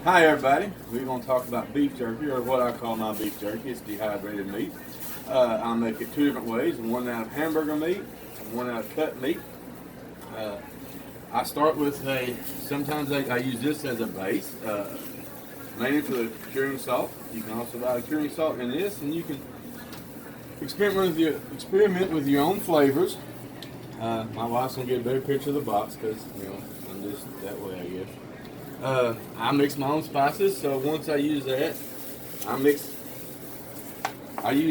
Hi everybody, we're going to talk about beef jerky, or what I call my beef jerky. It's dehydrated meat. I make it two different ways, one out of hamburger meat and one out of cut meat. I start with sometimes I use this as a base, mainly for the curing salt. You can also buy the curing salt in this, and you can experiment with your own flavors. My wife's going to get a better picture of the box because, I'm just that way, I guess. I mix my own spices, so once I use that,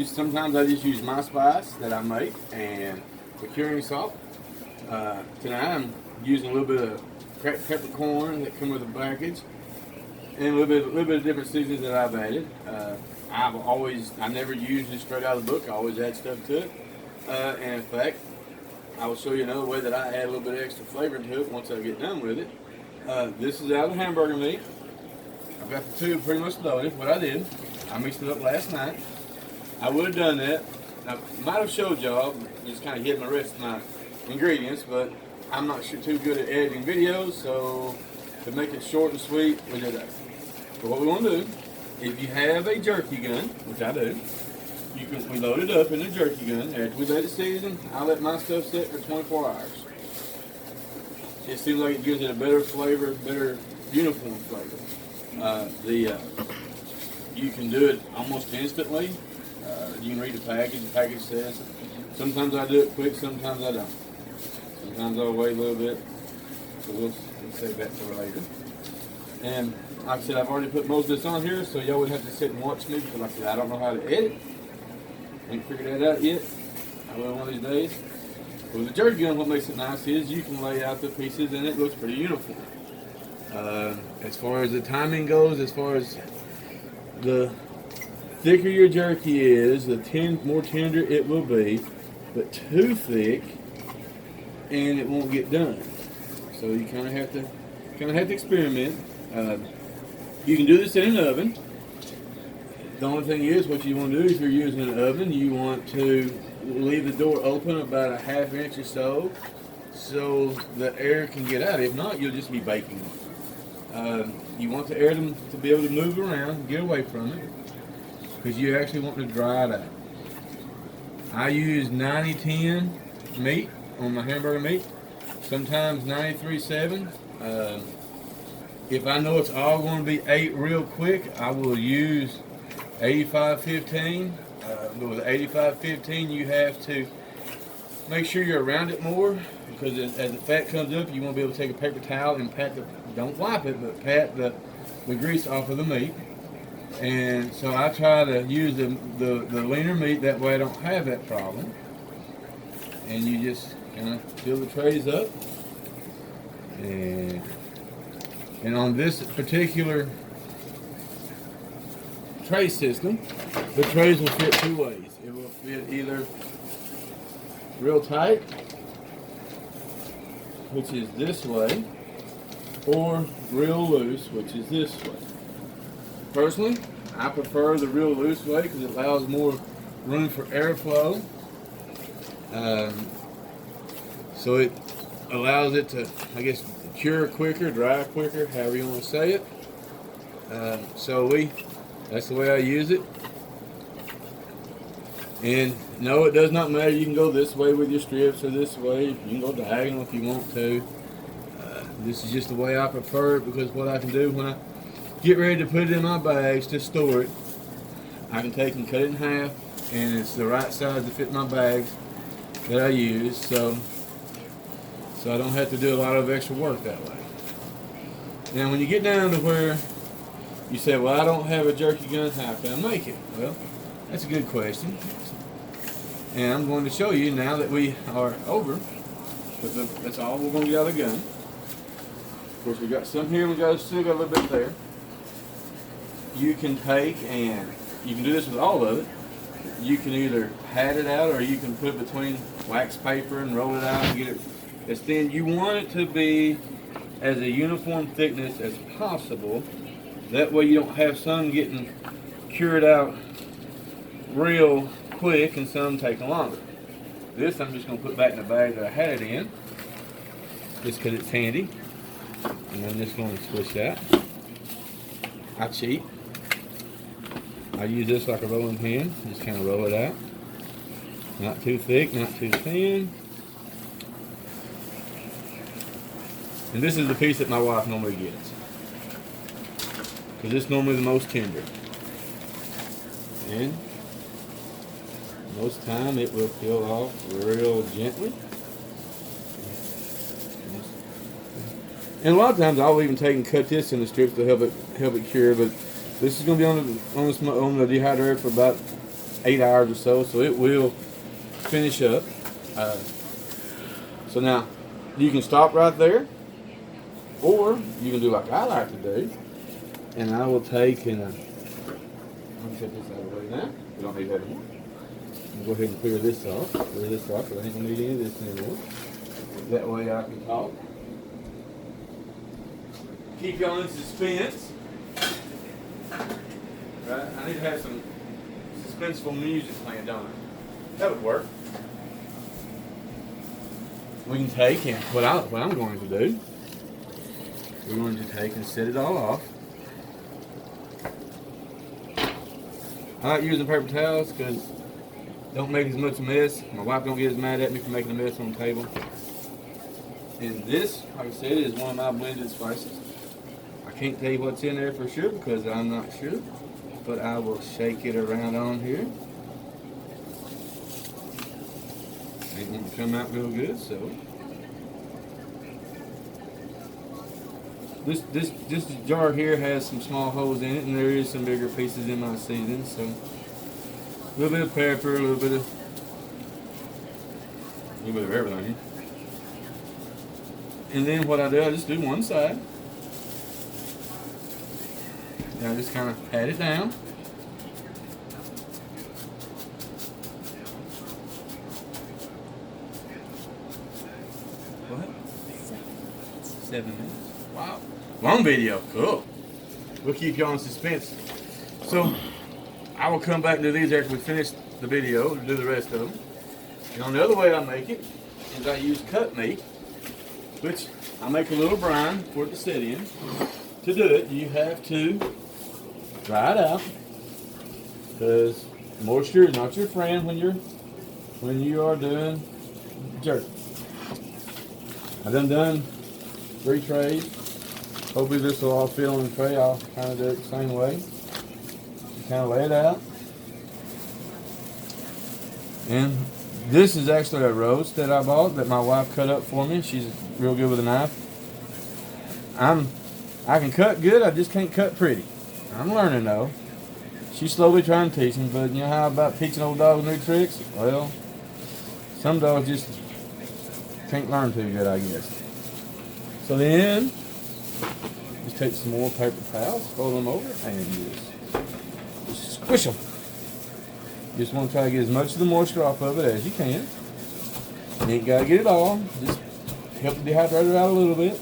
sometimes I just use my spice that I make and the curing salt. Tonight I'm using a little bit of cracked peppercorn that come with a package, and a little bit of different seasonings that I've added. I never use it straight out of the book. I always add stuff to it. And in fact, I will show you another way that I add a little bit of extra flavor to it once I get done with it. This is out of hamburger meat. I've got the tube pretty much loaded. What I did, I mixed it up last night. I would have done that. I might have showed y'all, just kind of hid my rest of my ingredients, but I'm not too good at editing videos, so to make it short and sweet, we did that. So what we want to do, if you have a jerky gun, which I do, we load it up in a jerky gun. After we let it season, I let my stuff sit for 24 hours. It seems like it gives it a better flavor, better uniform flavor. You can do it almost instantly. You can read the package. The package says. Sometimes I do it quick, sometimes I don't. Sometimes I'll wait a little bit. So we'll save that for later. And like I said, I've already put most of this on here, so y'all would have to sit and watch me because like I said, I don't know how to edit. Ain't figured that out yet. I will one of these days. With the jerky gun, what makes it nice is you can lay out the pieces and it looks pretty uniform. As far as the timing goes, as far as the thicker your jerky is, the more tender it will be, but too thick and it won't get done. So you kind of have to experiment. You can do this in an oven. The only thing is, what you want to do if you're using an oven, you want to leave the door open about a ½ inch or so the air can get out. If not, you'll just be baking them. You want the air to be able to move around and get away from it because you actually want to dry it out. I use 90-10 meat on my hamburger meat, sometimes 93-7. If I know it's all going to be ate real quick, I will use 85-15. But with 85-15, you have to make sure you're around it more because as the fat comes up, you want to be able to take a paper towel and don't wipe it, but pat the grease off of the meat. And so I try to use the leaner meat, that way I don't have that problem. And you just kind of fill the trays up. And on this particular tray system, the trays will fit two ways. It will fit either real tight, which is this way, or real loose, which is this way. Personally, I prefer the real loose way because it allows more room for airflow. So it allows it to, I guess, cure quicker, dry quicker, however you want to say it. That's the way I use it. And no, it does not matter. You can go this way with your strips or this way. You can go diagonal if you want to. This is just the way I prefer it because what I can do when I get ready to put it in my bags to store it, I can take and cut it in half, and it's the right size to fit my bags that I use. So I don't have to do a lot of extra work that way. Now, when you get down to where you say, well, I don't have a jerky gun, how can I make it? Well, that's a good question. And I'm going to show you now that we are over, because that's all we're going to get out of the gun. Of course, we got some here, and still got a little bit there. You can take and, you can do this with all of it. You can either pat it out or you can put it between wax paper and roll it out and get it as thin. You want it to be as a uniform thickness as possible. That way you don't have some getting cured out real quick and some taking longer. This I'm just going to put back in the bag that I had it in, just because it's handy. And I'm just going to switch that. I cheat. I use this like a rolling pin. Just kind of roll it out. Not too thick, not too thin. And this is the piece that my wife normally gets, because it's normally the most tender. And most time it will peel off real gently. And a lot of times I'll even take and cut this into strips to help it cure. But this is going to be on the dehydrator for about 8 hours or so it will finish up. So now you can stop right there, or you can do like I like to do, and I will take and let me set this out of the way now. We don't need that anymore. I'll go ahead and clear this off. Clear this off, because I ain't gonna need any of this anymore. That way I can talk. Keep y'all in suspense. Right? I need to have some suspenseful music playing, don't I? That would work. We can take and what I'm going to do. We're going to take and set it all off. I like using paper towels because don't make as much a mess. My wife don't get as mad at me for making a mess on the table. And this, like I said, is one of my blended spices. I can't tell you what's in there for sure because I'm not sure. But I will shake it around on here. It won't come out real good, so. This jar here has some small holes in it, and there is some bigger pieces in my seasoning. So a little bit of pepper, a little bit of everything. And then what I do, I just do one side. And I just kind of pat it down. What? 7 minutes. Wow. Long video. Cool. We'll keep y'all in suspense. So I will come back and do these after we finish the video and do the rest of them. And on the other way I make it is I use cut meat, which I make a little brine for it to sit in. To do it, you have to dry it out, because moisture is not your friend when you are doing jerky. I've done 3 trays. Hopefully this will all fit on the tray. I'll kind of do it the same way. Kind of lay it out. And this is actually a roast that I bought that my wife cut up for me. She's real good with a knife. I can cut good, I just can't cut pretty. I'm learning though. She's slowly trying to teach me, but you know how about teaching old dogs new tricks? Well, some dogs just can't learn too good, I guess. So then, just take some more paper towels, fold them over, and just squish them. Just want to try to get as much of the moisture off of it as you can. You ain't got to get it all. Just help the dehydrator out a little bit.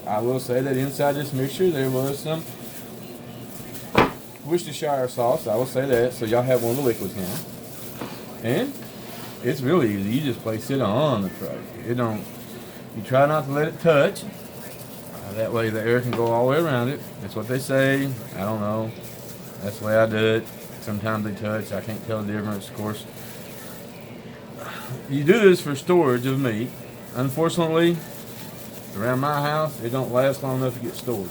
I will say that inside this mixture there was some Worcestershire sauce. I will say that, so y'all have one of the liquids now. And it's really easy. You just place it on the tray. You try not to let it touch. That way the air can go all the way around it. That's what they say. I don't know. That's the way I do it. Sometimes they touch. I can't tell the difference, of course. You do this for storage of meat. Unfortunately, around my house, it don't last long enough to get stored.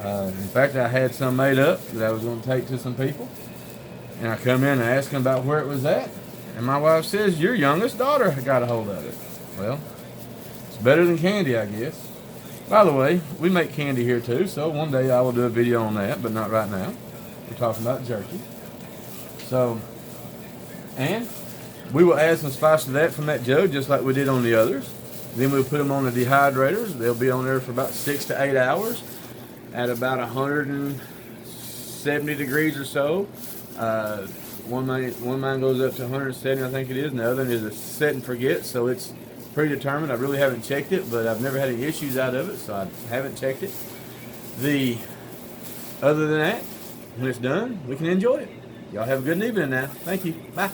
In fact, I had some made up that I was going to take to some people. And I come in and ask them about where it was at. And my wife says, your youngest daughter got a hold of it. Well, it's better than candy, I guess. By the way, we make candy here too, so one day I will do a video on that, but not right now. We're talking about jerky. So, and we will add some spice to that from that jug, just like we did on the others. Then we'll put them on the dehydrators. They'll be on there for about 6 to 8 hours at about 170 degrees or so. One mine goes up to 170, I think it is, and the other one is a set and forget, so it's predetermined. I really haven't checked it, but I've never had any issues out of it, so I haven't checked it. Other than that, when it's done, we can enjoy it. Y'all have a good evening now. Thank you. Bye.